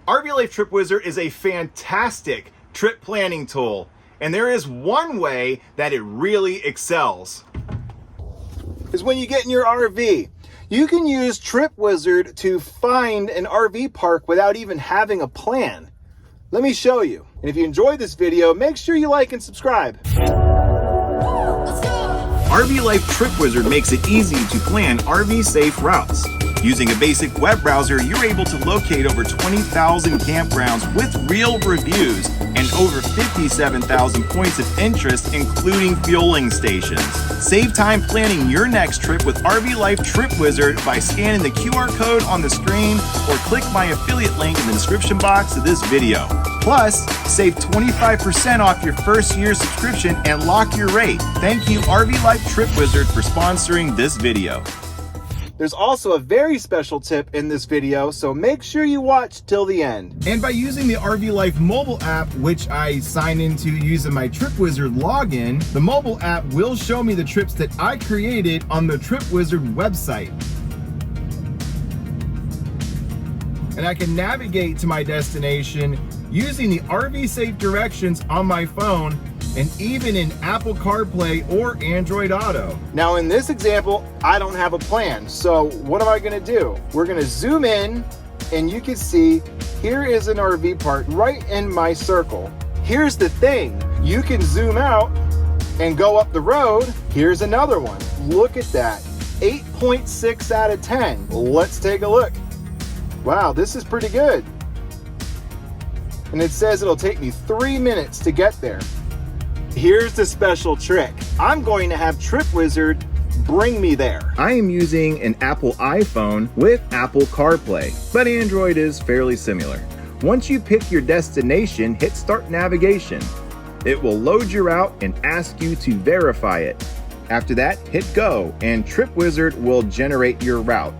RV Life Trip Wizard is a fantastic trip planning tool, and there is one way that it really excels. Is when you get in your RV. You can use Trip Wizard to find an RV park without even having a plan. Let me show you. And if you enjoyed this video, make sure you like and subscribe. RV Life Trip Wizard makes it easy to plan RV safe routes. Using a basic web browser, you're able to locate over 20,000 campgrounds with real reviews and over 57,000 points of interest, including fueling stations. Save time planning your next trip with RV Life Trip Wizard by scanning the QR code on the screen or click my affiliate link in the description box of this video. Plus, save 25% off your first year subscription and lock your rate. Thank you, RV Life Trip Wizard, for sponsoring this video. There's also a very special tip in this video, so make sure you watch till the end. And by using the RV Life mobile app, which I sign into using my Trip Wizard login, the mobile app will show me the trips that I created on the Trip Wizard website. And I can navigate to my destination using the RV Safe directions on my phone and even in Apple CarPlay or Android Auto. Now in this example, I don't have a plan. So what am I gonna do? We're gonna zoom in and you can see here is an RV park right in my circle. Here's the thing, you can zoom out and go up the road. Here's another one. Look at that, 8.6 out of 10. Let's take a look. Wow, this is pretty good. And it says it'll take me 3 minutes to get there. Here's the special trick. I'm going to have Trip Wizard bring me there. I am using an Apple iPhone with Apple CarPlay, but Android is fairly similar. Once you pick your destination, hit Start Navigation. It will load your route and ask you to verify it. After that, hit Go, and Trip Wizard will generate your route.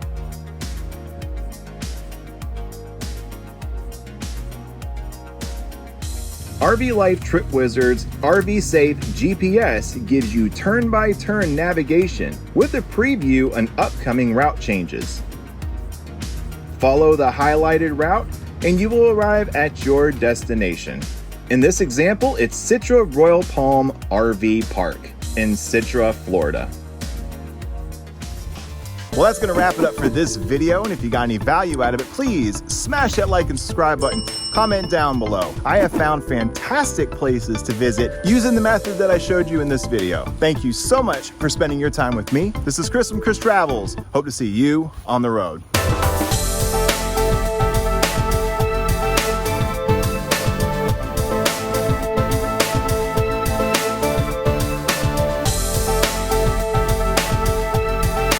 RV Life Trip Wizard's RV Safe GPS gives you turn-by-turn navigation with a preview on upcoming route changes. Follow the highlighted route and you will arrive at your destination. In this example, it's Citra Royal Palm RV Park in Citra, Florida. Well, that's going to wrap it up for this video, and if you got any value out of it, please smash that like and subscribe button, comment down below. I have found fantastic places to visit using the method that I showed you in this video. Thank you so much for spending your time with me. This is Chris from Chris Travels. Hope to see you on the road.